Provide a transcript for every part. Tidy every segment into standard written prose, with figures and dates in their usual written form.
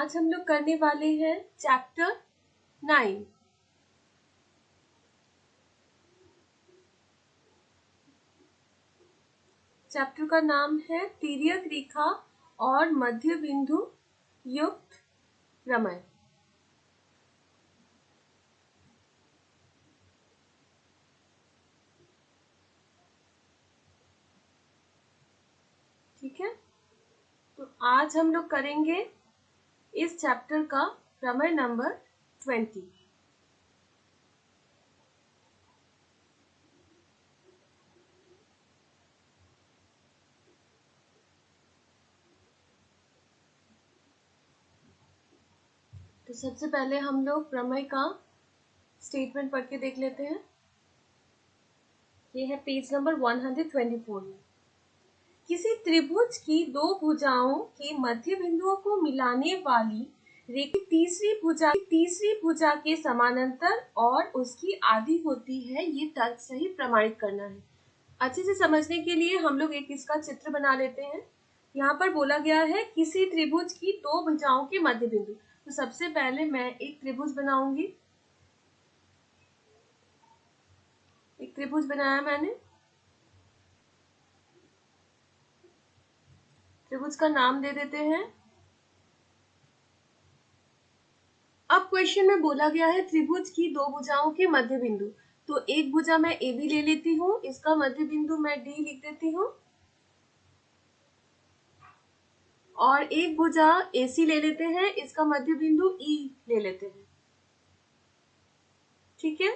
आज हम लोग करने वाले हैं चैप्टर 9। चैप्टर का नाम है तिर्यक रेखा और मध्य बिंदु युक्त प्रमेय। ठीक है, तो आज हम लोग करेंगे इस चैप्टर का प्रमेय नंबर 20। तो सबसे पहले हम लोग प्रमेय का स्टेटमेंट पढ़ के देख लेते हैं। ये है पेज नंबर 124 में। किसी त्रिभुज की दो भुजाओं के मध्य बिंदुओं को मिलाने वाली रेखा तीसरी भुजा के समानांतर और उसकी आधी होती है, ये तर्क सही प्रमाणित करना है। अच्छे से समझने के लिए हम लोग एक इसका चित्र बना लेते हैं। यहाँ पर बोला गया है किसी त्रिभुज की दो भुजाओं के मध्य बिंदु। तो सबसे पहले मैं एक त्रिभुज बनाऊंगी। एक त्रिभुज बनाया मैंने। त्रिभुज का नाम दे देते हैं। अब क्वेश्चन में बोला गया है त्रिभुज की दो भुजाओं के मध्य बिंदु। तो एक भुजा मैं ए बी ले लेती हूँ, इसका मध्य बिंदु मैं डी लिख देती हूँ, और एक भुजा ए सी ले लेते हैं, इसका मध्य बिंदु ई ले लेते हैं। ठीक है,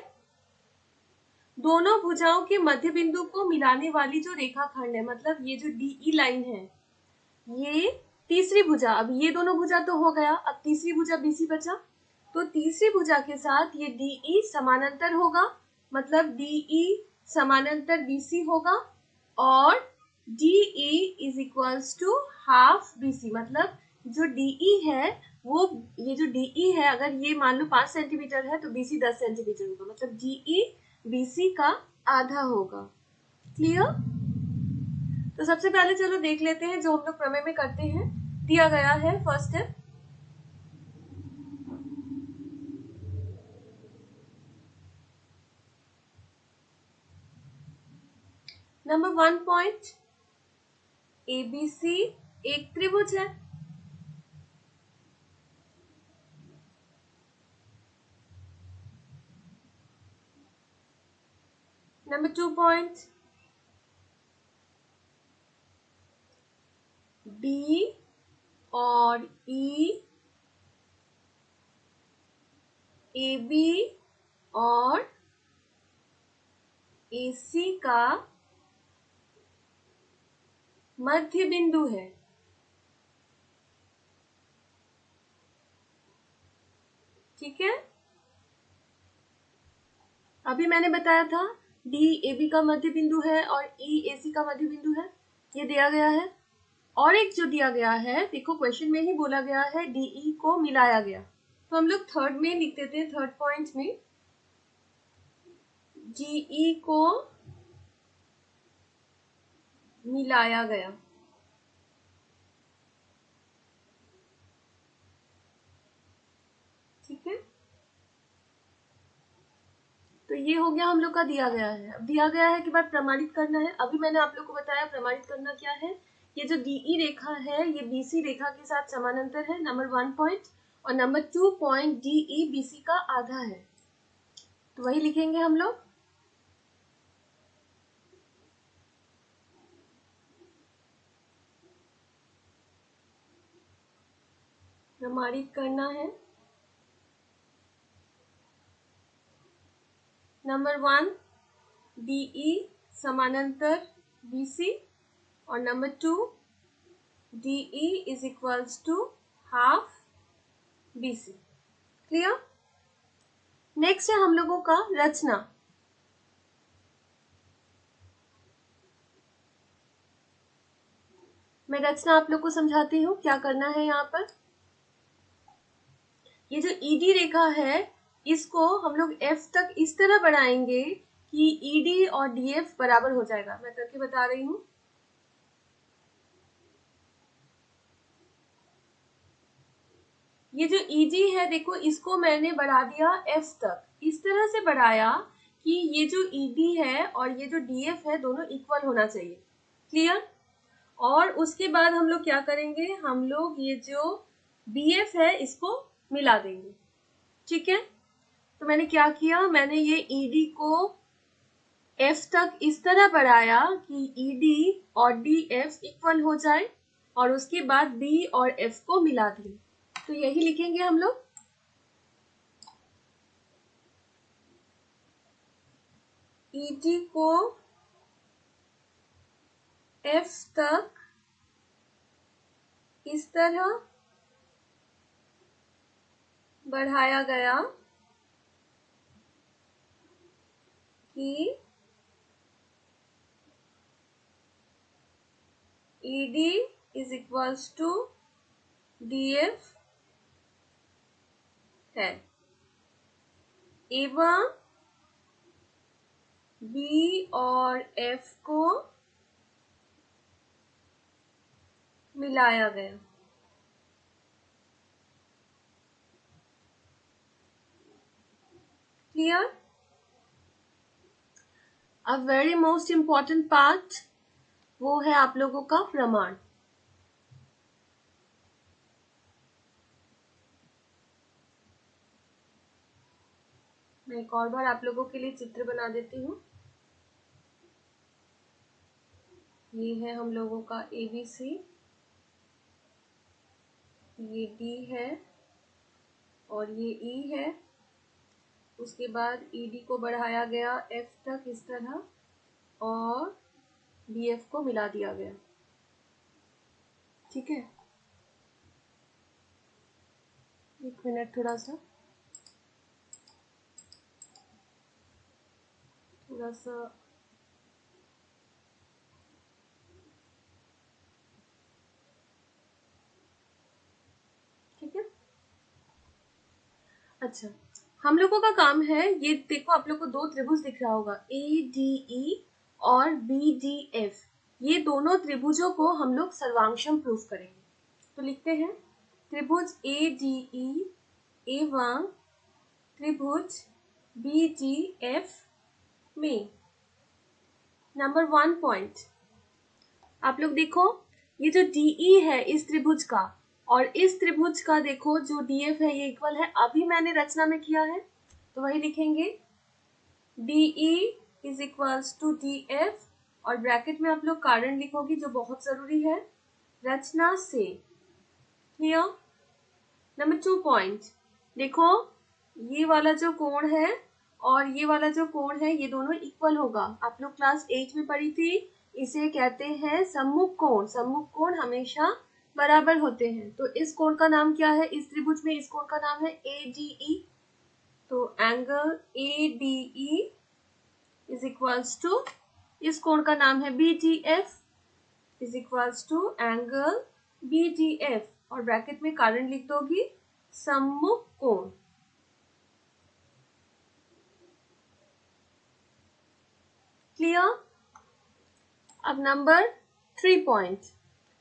दोनों भुजाओं के मध्य बिंदु को मिलाने वाली जो रेखाखंड है, मतलब ये जो डीई लाइन है, ये तीसरी भुजा, अब ये दोनों भुजा तो हो गया, अब तीसरी भुजा बीसी बचा। तो तीसरी भुजा के साथ ये डीई समानांतर होगा, मतलब डीई समानांतर बीसी होगा, और DE is equals to half BC. मतलब जो डीई है वो, ये जो डीई है अगर ये मान लो 5 सेंटीमीटर है तो बीसी 10 सेंटीमीटर होगा, मतलब डीई बीसी का आधा होगा। क्लियर? तो सबसे पहले चलो देख लेते हैं जो हम लोग प्रमेय में करते हैं। दिया गया है first step, number 1 point ABC एक त्रिभुज है। नंबर 2 पॉइंट डी और ई, ए बी और ए सी का मध्य बिंदु है। ठीक है, अभी मैंने बताया था डी ए बी का मध्य बिंदु है और ई ए सी का मध्य बिंदु है, ये दिया गया है। और एक जो दिया गया है, देखो क्वेश्चन में ही बोला गया है डीई को मिलाया गया, तो हम लोग थर्ड में लिख देते हैं। थर्ड पॉइंट में डीई को मिलाया गया। ठीक है, तो ये हो गया हम लोग का दिया गया है। अब दिया गया है कि बाद प्रमाणित करना है। अभी मैंने आप लोग को बताया प्रमाणित करना क्या है। ये जो डीई रेखा है ये बीसी रेखा के साथ समानांतर है, नंबर 1 पॉइंट, और नंबर 2 पॉइंट डीई बीसी का आधा है, तो वही लिखेंगे हम लोग। प्रमाणित करना है। नंबर 1 डीई समानांतर बीसी, और number 2 DE is equals to half BC. Clear? Next है हम लोगों का रचना। मैं रचना आप लोग को समझाती हूँ क्या करना है। यहाँ पर ये जो ईडी रेखा है इसको हम लोग एफ तक इस तरह बढ़ाएंगे कि ईडी और डीएफ बराबर हो जाएगा। मैं करके बता रही हूँ। ये जो ED है देखो, इसको मैंने बढ़ा दिया F तक, इस तरह से बढ़ाया कि ये जो ED है और ये जो DF है दोनों इक्वल होना चाहिए। क्लियर? और उसके बाद हम लोग क्या करेंगे, हम लोग ये जो BF है इसको मिला देंगे। ठीक है, तो मैंने क्या किया, मैंने ये ED को F तक इस तरह बढ़ाया कि ED और DF इक्वल हो जाए, और उसके बाद B और F को मिला दिए। तो यही लिखेंगे हम लोग। ED को F तक इस तरह बढ़ाया गया कि ED is equals to DF है, एवं B और F को मिलाया गया। Clear? A very most important part वो है आप लोगों का प्रमाण। मैं एक और बार आप लोगों के लिए चित्र बना देती हूँ। ये है हम लोगों का ABC, ये D है और ये E है। उसके बाद ED को बढ़ाया गया F तक इस तरह और BF को मिला दिया गया। ठीक है, एक मिनट, थोड़ा सा ठीक है। अच्छा, हम लोगों का काम है, ये देखो आप लोग को दो त्रिभुज दिख रहा होगा, ADE और BDF। ये दोनों त्रिभुजों को हम लोग सर्वांशम प्रूफ करेंगे। तो लिखते हैं त्रिभुज ADE एवं त्रिभुज BDF में नंबर 1 पॉइंट, आप लोग देखो ये जो DE है इस त्रिभुज का और इस त्रिभुज का देखो जो DF है ये इक्वल है। अभी मैंने रचना में किया है तो वही लिखेंगे, DE is equals to DF और ब्रैकेट में आप लोग कारण लिखोगी जो बहुत जरूरी है, रचना से। क्लियर? नंबर 2 पॉइंट, देखो ये वाला जो कोण है और ये वाला जो कोण है ये दोनों इक्वल होगा। आप लोग क्लास 8 में पढ़ी थी, इसे कहते हैं सम्मुख कोण। सम्मुख कोण हमेशा बराबर होते हैं। तो इस कोण का नाम क्या है, इस त्रिभुज में इस कोण का नाम है ADE। तो angle ADE is equals to, इस कोण का नाम है BDF is equals to angle BDF और ब्रैकेट में कारण लिख दोगी सम्मुख कोण। क्लियर? अब नंबर 3 पॉइंट,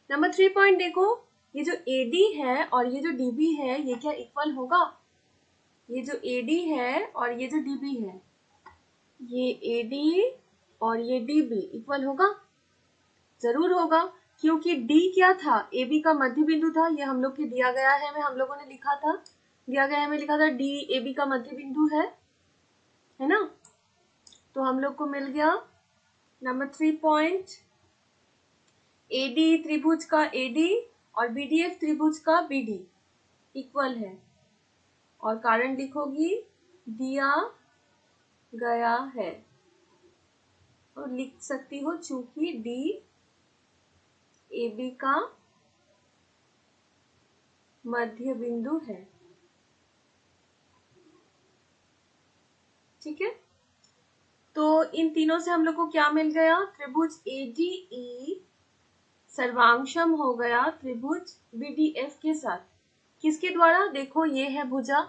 नंबर 3 पॉइंट देखो, ये जो AD है और ये जो DB है ये क्या इक्वल होगा? ये जो AD है और ये जो DB है, ये AD और ये DB इक्वल होगा? जरूर होगा, क्योंकि D क्या था, AB का मध्य बिंदु था। ये हम लोग के दिया गया है में हम लोगों ने लिखा था, दिया गया है में लिखा था D AB का मध्य बिंदु है ना। तो हम लोग को मिल गया नंबर 3 पॉइंट, AD त्रिभुज का AD और BDF त्रिभुज का BD इक्वल है और कारण लिखोगी दिया गया है और लिख सकती हो चूंकि D AB का मध्य बिंदु है। ठीक है, तो इन तीनों से हम लोग को क्या मिल गया, त्रिभुज ADE सर्वांशम हो गया त्रिभुज BDF के साथ। किसके द्वारा? देखो ये है भुजा,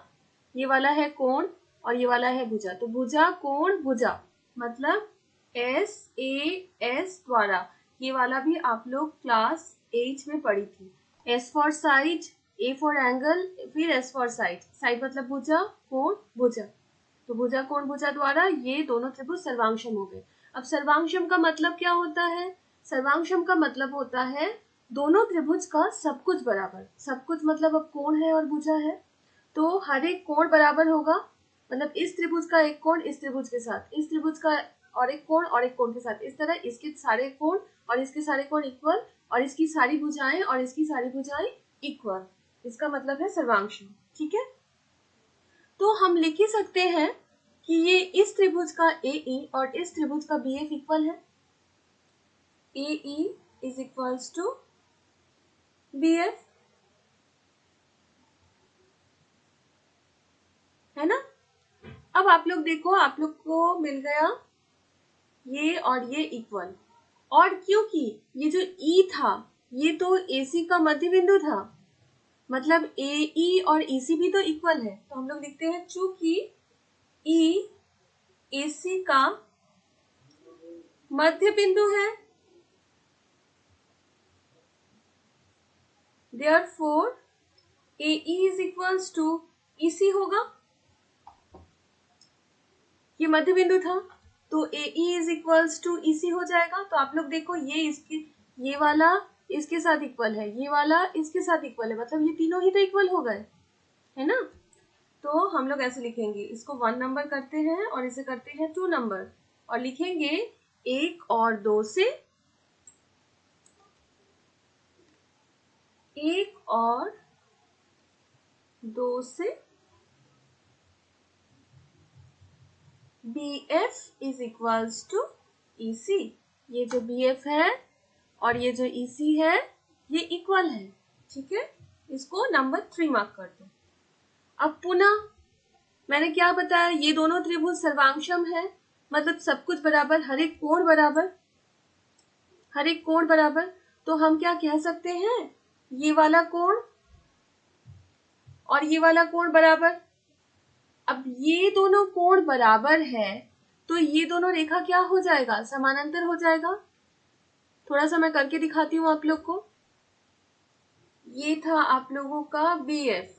ये वाला है कोण और ये वाला है भुजा। तो भुजा कोण भुजा मतलब SAS द्वारा। ये वाला भी आप लोग क्लास 8 में पढ़ी थी। S for side, A for angle, फिर एस फॉर साइड, साइड मतलब भुजा, कोण, भुजा। तो भुजा कोण भुजा द्वारा ये दोनों त्रिभुज सर्वांगसम हो गए। अब सर्वांगसम का मतलब क्या होता है? सर्वांगसम का मतलब होता है दोनों त्रिभुज का सब कुछ बराबर। सब कुछ मतलब अब कोण है और भुजा है, तो हर एक कोण बराबर होगा। मतलब इस त्रिभुज का एक कोण इस त्रिभुज के साथ, इस त्रिभुज का और एक कोण के साथ, इस तरह इसके सारे कोण और इसके सारे कोण इक्वल, और इसकी सारी भुजाएं और इसकी सारी भुजाएं इक्वल। इसका मतलब है सर्वांगसम। ठीक है, तो हम लिख ही सकते हैं कि ये इस त्रिभुज का AE और इस त्रिभुज का BF इक्वल है। AE is equals to BF, है ना। अब आप लोग देखो, आप लोग को मिल गया ये और ये इक्वल, और क्योंकि ये जो E था ये तो AC का मध्य बिंदु था, मतलब AE और EC भी तो इक्वल है, तो हम लोग लिखते हैं चूंकि E AC का मध्य बिंदु है, therefore AE is equals to EC होगा। ये मध्य बिंदु था तो AE is equals to EC हो जाएगा। तो आप लोग देखो ये वाला इसके साथ इक्वल है, ये वाला इसके साथ इक्वल है, मतलब ये तीनों ही तो इक्वल हो गए, है ना। तो हम लोग ऐसे लिखेंगे, इसको 1 नंबर करते हैं और इसे करते हैं 2 नंबर, और लिखेंगे 1 और 2 से, 1 और 2 से BF is equals to EC। ये जो BF है और ये जो EC है ये इक्वल है। ठीक है, इसको नंबर 3 मार्क कर दो। अब पुनः मैंने क्या बताया, ये दोनों त्रिभुज सर्वांगसम है, मतलब सब कुछ बराबर, हर एक कोण बराबर, हर एक कोण बराबर। तो हम क्या कह सकते हैं, ये वाला कोण और ये वाला कोण बराबर। अब ये दोनों कोण बराबर है तो ये दोनों रेखा क्या हो जाएगा, समानांतर हो जाएगा। थोड़ा सा मैं करके दिखाती हूँ आप लोग को। ये था आप लोगों का BF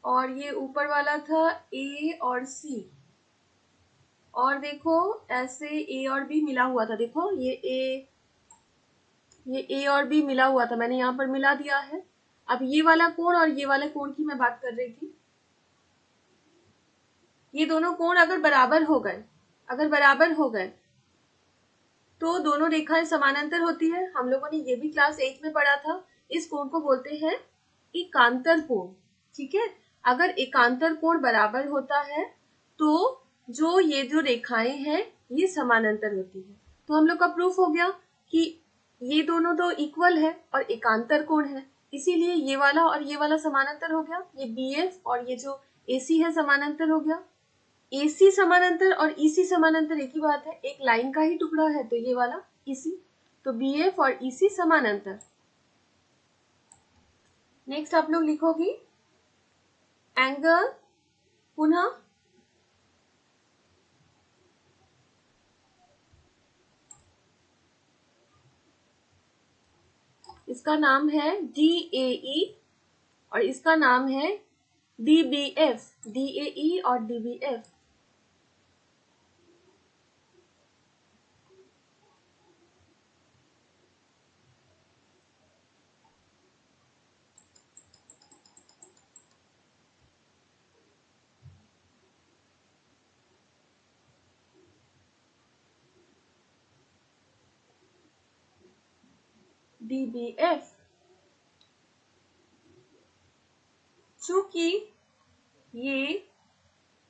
और ये ऊपर वाला था A और C, और देखो ऐसे A और B मिला हुआ था, देखो ये A और B मिला हुआ था, मैंने यहाँ पर मिला दिया है। अब ये वाला कोण और ये वाले कोण की मैं बात कर रही थी। ये दोनों कोण अगर बराबर हो गए, अगर बराबर हो गए तो दोनों रेखाएं समानांतर होती है। हम लोगों ने ये भी क्लास 8 में पढ़ा था। इस कोण को बोलते हैं एकांतर कोण। ठीक है, अगर एकांतर कोण बराबर होता है तो ये जो रेखाएं हैं ये समानांतर होती है। तो हम लोग का प्रूफ हो गया कि ये दोनों तो इक्वल है और एकांतर कोण है, इसीलिए ये वाला और ये वाला समानांतर हो गया। ये BF और ये जो AC है समानांतर हो गया। AC समानांतर और EC समानांतर एक ही बात है, एक लाइन का ही टुकड़ा है, तो ये वाला EC, तो BF और EC समानांतर। नेक्स्ट आप लोग लिखोगी एंगल, पुनः इसका नाम है DAE और इसका नाम है DBF, DAE और DBF। DBF चूंकि ये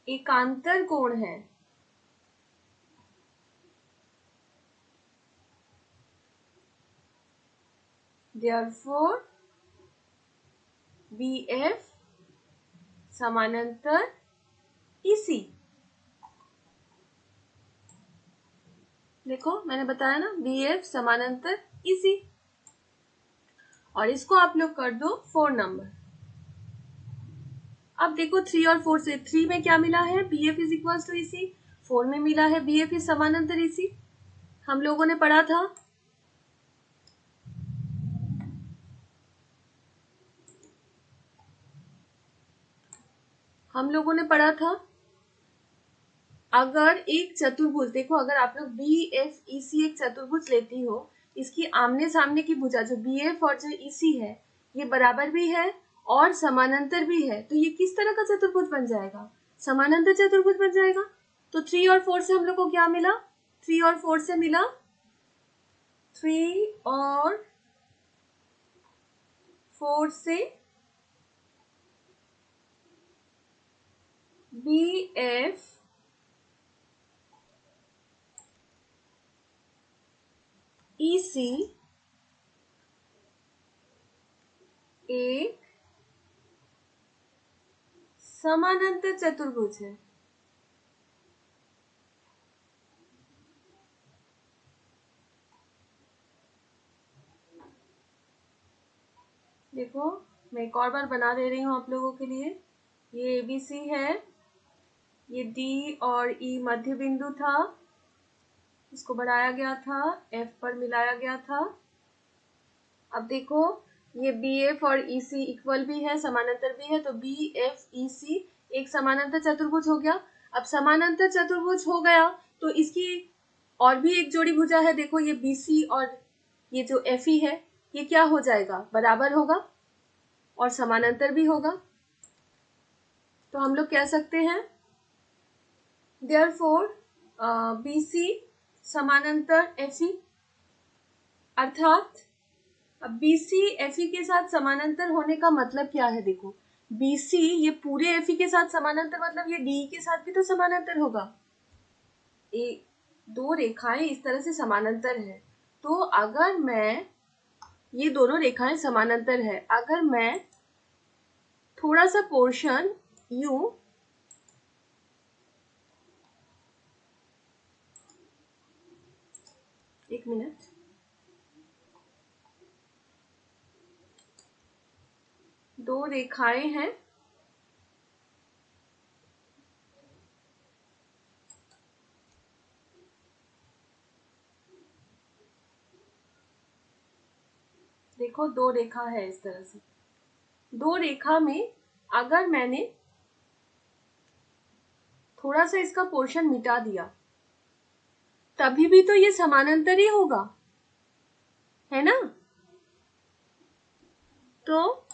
एकांतर कोण है, therefore BF समानांतर EC। देखो मैंने बताया ना, BF समानांतर EC, और इसको आप लोग कर दो 4 नंबर। अब देखो 3 और 4 से, 3 में क्या मिला है, BF is equal to EC, 4 में मिला है BF इज समानांतर EC। हम लोगों ने पढ़ा था हम लोगों ने पढ़ा था, अगर एक चतुर्भुज, देखो अगर आप लोग बी एफ ई सी एक चतुर्भुज लेती हो, इसकी आमने सामने की भुजा जो बी एफ और जो ई सी है ये बराबर भी है और समानांतर भी है, तो ये किस तरह का चतुर्भुज बन जाएगा? समानांतर चतुर्भुज बन जाएगा। तो 3 और 4 से हम लोग को क्या मिला? 3 और 4 से मिला, 3 और 4 से बी एफ ई सी एक समानांतर चतुर्भुज है। देखो मैं एक और बार बना दे रही हूँ आप लोगों के लिए। ये एबीसी है, ये डी और ई मध्य बिंदु था, इसको बढ़ाया गया था, एफ पर मिलाया गया था। अब देखो ये बी एफ और ई सी इक्वल भी है, समानांतर भी है, तो बी एफ ई सी एक समानांतर चतुर्भुज हो गया। अब समानांतर चतुर्भुज हो गया तो इसकी और भी एक जोड़ी भुजा है, देखो ये बी सी और ये जो एफ ई है ये क्या हो जाएगा? बराबर होगा और समानांतर भी होगा। तो हम लोग कह सकते हैं देयरफॉर बी सी समानांतर एफ ई, अर्थात अब BC FE के साथ समानांतर होने का मतलब क्या है? देखो BC ये पूरे FE के साथ समानांतर, मतलब ये DE के साथ भी तो समानांतर होगा। दो रेखाएं इस तरह से समानांतर है, तो अगर मैं, ये दोनों रेखाएं समानांतर है, अगर मैं थोड़ा सा पोर्शन यूं एक मिनट, दो रेखाएं हैं, देखो दो रेखा है इस तरह से, दो रेखा में अगर मैंने थोड़ा सा इसका पोर्शन मिटा दिया तभी भी तो ये समानांतर ही होगा, है ना? तो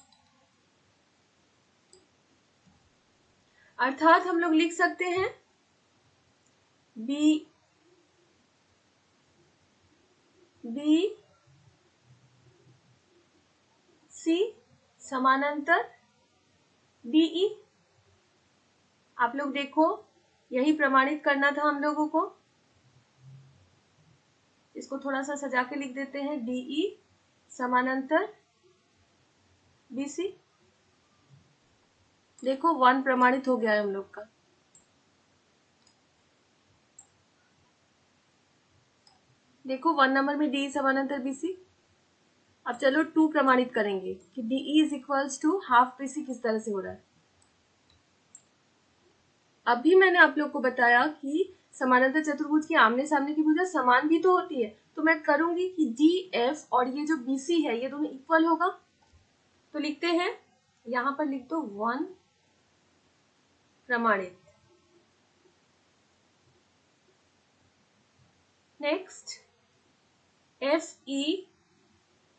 अर्थात हम लोग लिख सकते हैं बी सी समानांतर डीई। आप लोग देखो यही प्रमाणित करना था हम लोगों को। इसको थोड़ा सा सजा के लिख देते हैं, डीई समानांतर बीसी। देखो 1 प्रमाणित हो गया है हम लोग का। देखो 1 नंबर में डीई समानांतर बीसी। अब चलो 2 प्रमाणित करेंगे कि DE is equals to half BC किस तरह से हो रहा है। अभी मैंने आप लोग को बताया कि समानांतर चतुर्भुज की आमने सामने की भुजा समान भी तो होती है, तो मैं करूंगी कि डी एफ और ये जो बीसी है ये दोनों इक्वल होगा। तो लिखते हैं, यहां पर लिख दो 1 प्रमाणित। Next F E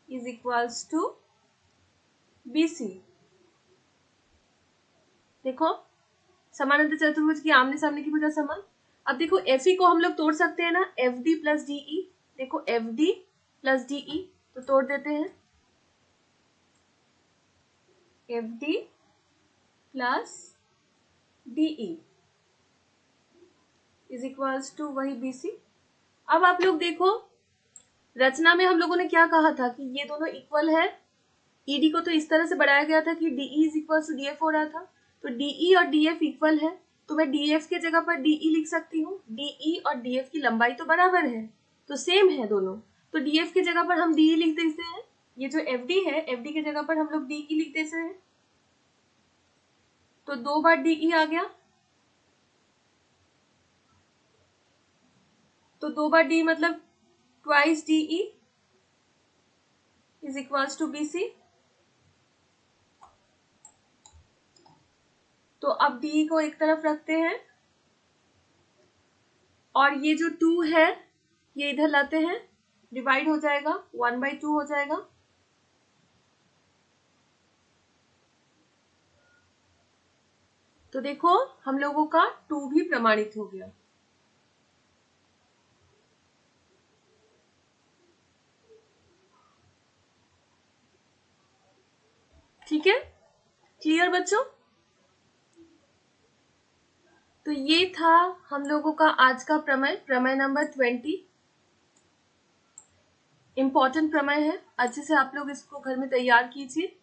is equals to BC. देखो समानांतर चतुर्भुज की आमने सामने की भुजा समान। अब देखो एफ ई को हम लोग तोड़ सकते हैं ना, एफ डी प्लस डीई। देखो एफ डी प्लस डीई तो तोड़ देते हैं, F D plus DE is equals to वही बीसी। अब आप लोग देखो रचना में हम लोगों ने क्या कहा था कि ये दोनों इक्वल है। ईडी को तो इस तरह से बढ़ाया गया था कि DE is equal to DF हो रहा था, तो डीई और डीएफ इक्वल है, तो मैं डीएफ के जगह पर डीई लिख सकती हूँ। डीई और डीएफ की लंबाई तो बराबर है, तो सेम है दोनों, तो डीएफ के जगह पर हम डीई लिख देते हैं। ये जो एफडी है, एफडी के जगह पर हम लोग डीई लिख देते हैं, तो 2 बार डीई आ गया, तो 2 बार डी मतलब twice DE is equals to BC. तो अब डी को एक तरफ रखते हैं और ये जो 2 है ये इधर लाते हैं, डिवाइड हो जाएगा, 1/2 हो जाएगा। तो देखो हम लोगों का 2 भी प्रमाणित हो गया। ठीक है, क्लियर बच्चों? तो ये था हम लोगों का आज का प्रमेय, प्रमेय नंबर 20। इंपॉर्टेंट प्रमेय है, अच्छे से आप लोग इसको घर में तैयार कीजिए।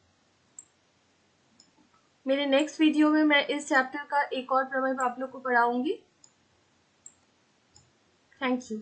मेरे नेक्स्ट वीडियो में मैं इस चैप्टर का एक और प्रमेय आप लोग को पढ़ाऊंगी। Thank you.